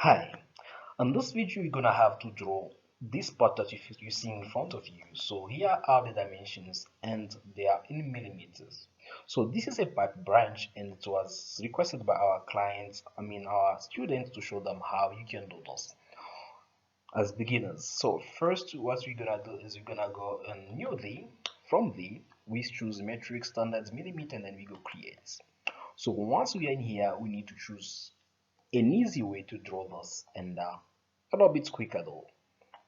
Hi, in this video you're gonna have to draw this part that you see in front of you. So here are the dimensions and they are in millimeters. So this is a pipe branch and it was requested by our clients, our students, to show them how you can do this as beginners. So first what we're gonna do is we're gonna go in new D. From D we choose metric, standards, millimeter, and then we go create. So once we are in here we need to choose an easy way to draw this and a little bit quicker though.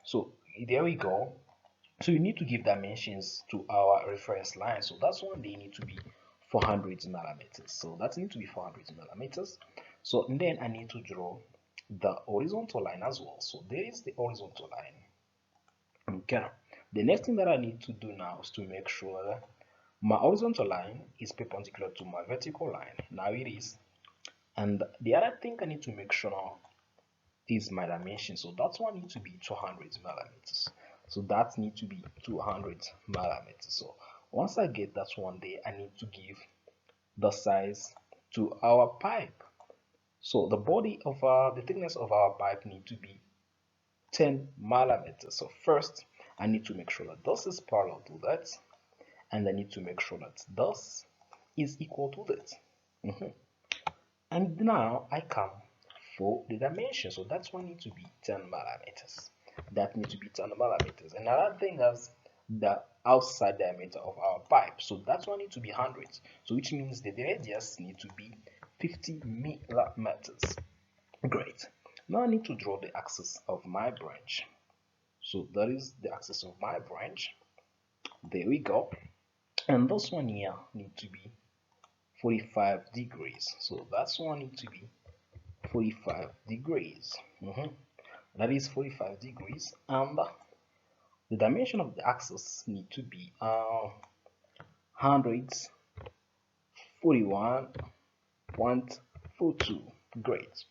So there we go. So you need to give dimensions to our reference line. So that's one, they need to be 400 millimeters. So that needs to be 400 millimeters. So and then I need to draw the horizontal line as well. So there is the horizontal line. Okay. The next thing that I need to do now is to make sure that my horizontal line is perpendicular to my vertical line. Now it is. And the other thing I need to make sure now is my dimension. So that one needs to be 200 millimeters. So that needs to be 200 millimeters. So once I get that one there, I need to give the size to our pipe. So the body of the thickness of our pipe need to be 10 millimeters. So first, I need to make sure that this is parallel to that, and I need to make sure that this is equal to that. And now I come for the dimension. So that's one need to be 10 millimeters. That needs to be 10 millimeters. Another thing is the outside diameter of our pipe. So that's one need to be 100. So which means the radius need to be 50 millimeters. Great. Now I need to draw the axis of my branch. So that is the axis of my branch. There we go. And this one here need to be 45 degrees. So that's one need to be 45 degrees. That is 45 degrees, and the dimension of the axis need to be 141.42. Great.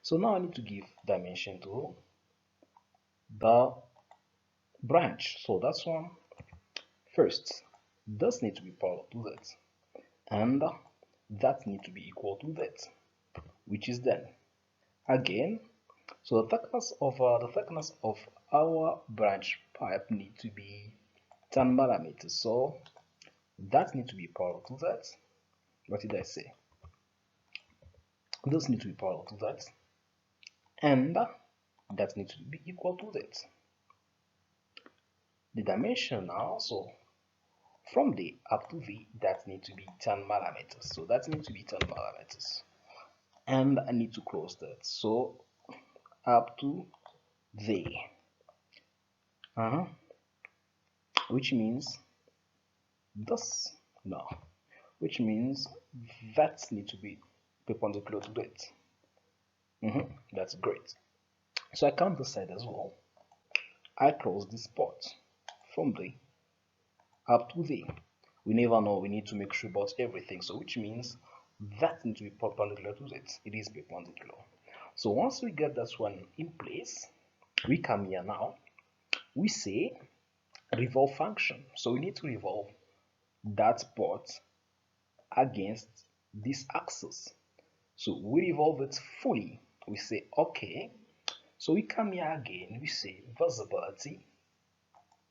So now I need to give dimension to the branch. So that's one. First, this need to be parallel to that, and that need to be equal to that, which is then again. So the thickness of our branch pipe need to be 10 millimeters. So that need to be parallel to that. What did I say? Those need to be parallel to that, and that needs to be equal to that. The dimension now, so from the up to the, that need to be 10 millimeters. So that needs to be 10 millimeters, and I need to close that. So up to there. Which means this now, which means that need to be perpendicular to that. That's great. So I count this side as well. I close this part from there up to there. We never know, we need to make sure about everything. So which means that needs to be perpendicular to that. It is perpendicular. So once we get this one in place, we come here now. We say revolve function. So we need to revolve that part against this axis. So we revolve it fully. We say okay. So we come here again. We say visibility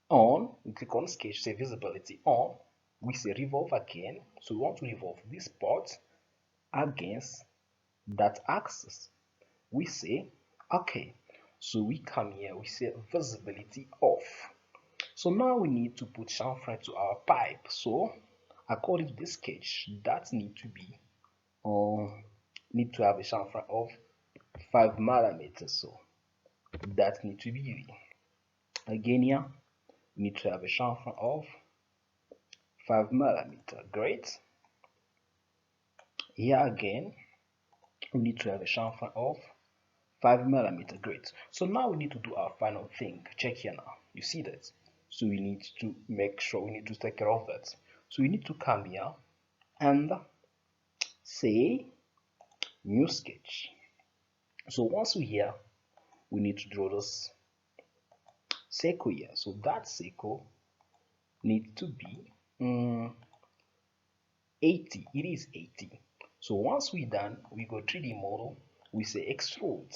on. We click on sketch. Say visibility on. We say revolve again. So we want to revolve this part against that axis. We say okay. So we come here. We say visibility off. So now we need to put chamfer to our pipe. So according to this sketch, that need to be need to have a chamfer of 5 millimeters. So that need to be again here. We need to have a chamfer of 5 millimeters. Great. Here again, we need to have a chamfer of 5 millimeters. Great. So now we need to do our final thing. Check here now. You see that? So we need to make sure, we need to take care of that. So we need to come here and say new sketch. So once we're here, we need to draw this circle here. So that circle needs to be 80. It is 80. So once we're done, we go 3D model we say extrude.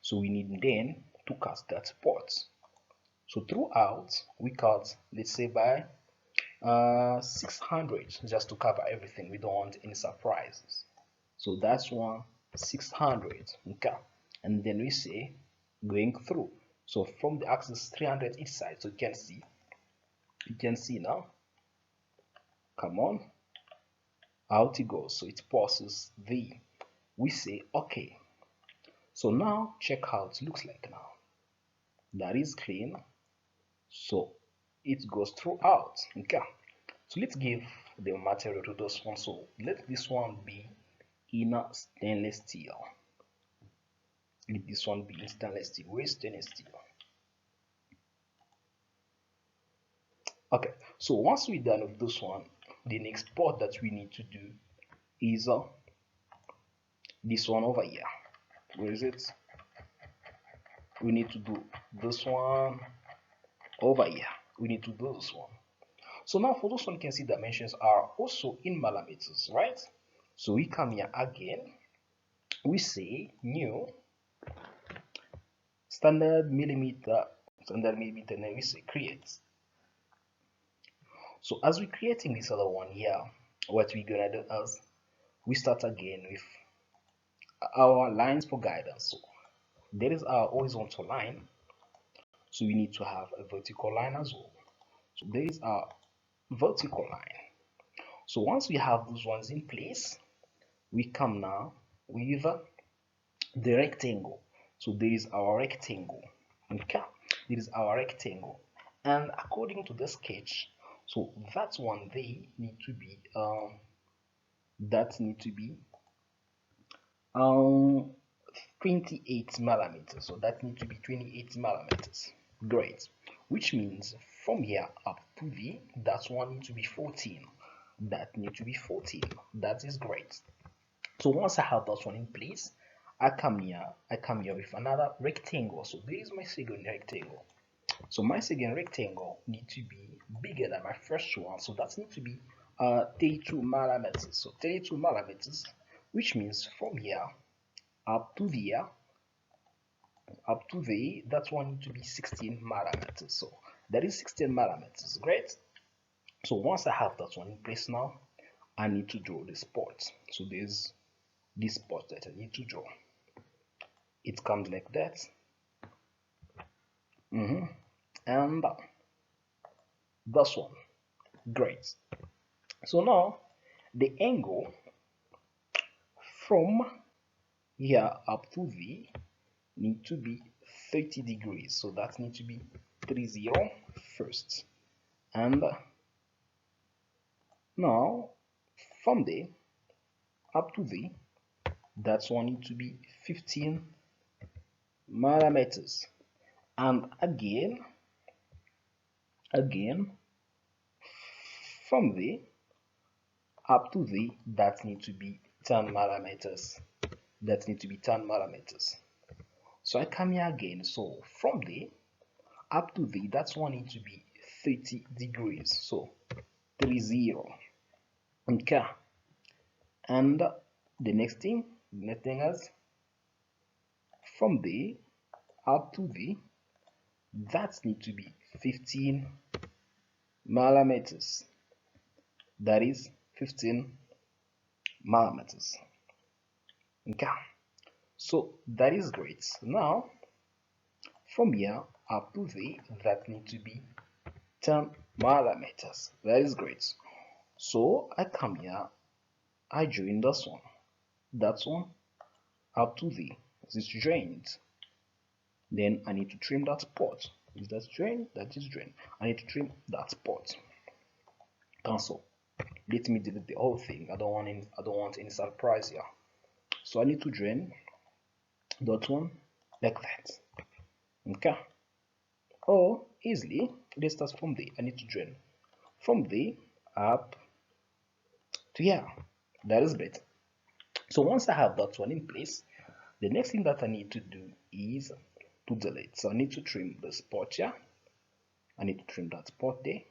So we need then to cut that part. So throughout we cut, let's say by 600, just to cover everything. We don't want any surprises. So that's one 600. Okay, and then we say going through. So from the axis 300 each side. So you can see now. Come on, out it goes. So it passes the. We say okay. So now check how it looks like now. That is clean. So it goes throughout. Okay, so let's give the material to this one. So let this one be in stainless steel. Let this one be in stainless steel. Where's stainless steel? Okay, so once we're done with this one, the next part that we need to do is this one over here. Where is it? We need to do this one over here. We need to do this one. So now for this one, you can see dimensions are also in millimeters, right? So we come here again. We say new standard millimeter, and then we say create. So as we're creating this other one here, what we're gonna do is we start again with our lines for guidance. So there is our horizontal line, so we need to have a vertical line as well. So there is our vertical line. So once we have those ones in place, we come now with the rectangle. So there is our rectangle. Okay, there is our rectangle, and according to the sketch, so that one they need to be 28 millimeters. So that need to be 28 millimeters. Great. Which means from here up to the, that one need to be 14. That need to be 14. That is great. So once I have that one in place, I come here with another rectangle. So there is my second rectangle. So my second rectangle need to be bigger than my first one. So that need to be 32 millimeters. So 32 millimeters, which means from here up to there, that one need to be 16 millimeters. So that is 16 millimeters. Great. So once I have that one in place now, I need to draw this part. So there's this part that I need to draw. It comes like that. And this one. Great. So now the angle from here up to V need to be 30 degrees. So that need to be 30 first. And now from there up to V, that's one need to be 15 millimeters. And again from there up to there, that need to be 10 millimeters. That need to be 10 millimeters. So I come here again. So from there up to there, that's one need to be 30 degrees. So 30. Okay. And the next thing is from there up to there, that need to be 15 millimeters. That is 15 millimeters. Okay, so that is great. Now from here up to there, that need to be 10 millimeters. That is great. So I come here, I join this one, that one up to there. This is joined. Then I need to trim that part. Is that joined? That is joined. I need to trim that part. Cancel. Let me delete the whole thing. I don't want any surprise here. So I need to drain that one like that. Okay. Or easily, let's start from there. I need to drain from there up to here. That is better. So once I have that one in place, the next thing that I need to do is to delete. So I need to trim this part here. I need to trim that part there.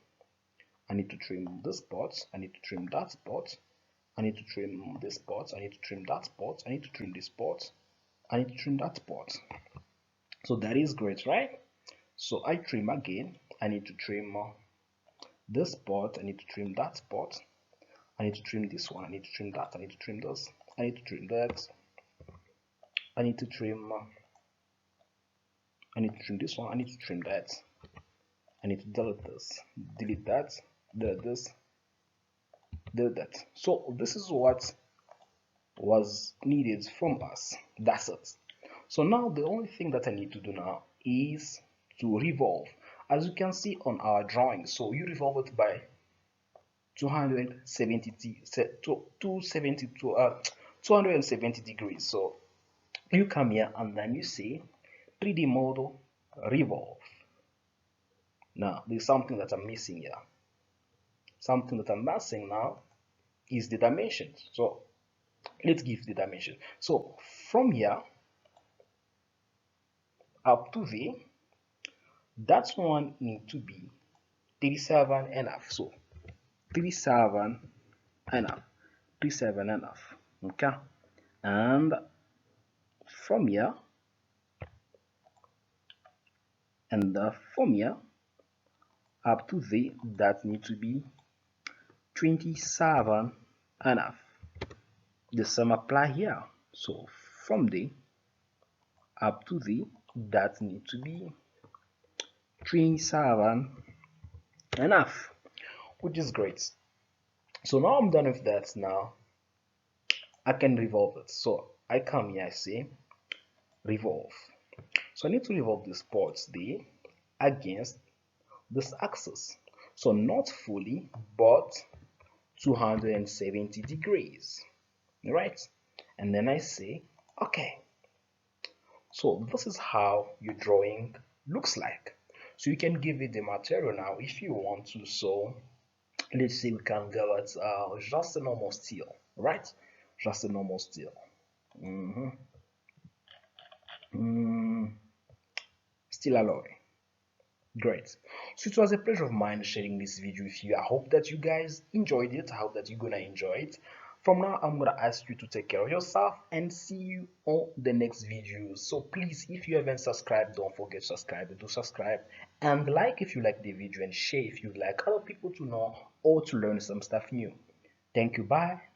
I need to trim this part. I need to trim that part. I need to trim this part, I need to trim that part, I need to trim this part, I need to trim that part. So that is great, right? So I trim again, I need to trim this part, I need to trim that part, I need to trim this one, I need to trim that, I need to trim this, I need to trim that, I need to trim I need to trim this one, I need to trim that, I need to delete this, delete that, delete this, delete that. So this is what was needed from us. That's it. So now the only thing that I need to do now is to revolve. As you can see on our drawing, so you revolve it by 270 degrees. So you come here and then you see 3D model revolve. Now there's something that I'm missing here. Something that I'm missing now is the dimensions. So let's give the dimension. So from here up to there, that one need to be 37 and a half. So 37 and a half, 37 and a half. Okay, and from here from here up to there, that need to be 27 and a half. The same apply here. So from there up to there, that need to be 27 and a half, which is great. So now I'm done with that. Now I can revolve it. So I come here, I say revolve. So I need to revolve this part there against this axis. So not fully, but 270 degrees, right? And then I say okay. So this is how your drawing looks like. So you can give it the material now if you want to. So let's say we can give it just a normal steel, right? Just a normal steel. Steel alloy. Great. So it was a pleasure of mine sharing this video with you. I hope that you guys enjoyed it. I hope that you're gonna enjoy it. From now, I'm gonna ask you to take care of yourself and see you on the next video. So please, if you haven't subscribed, don't forget to subscribe. Do subscribe and like if you like the video, and share if you'd like other people to know or to learn some stuff new. Thank you. Bye.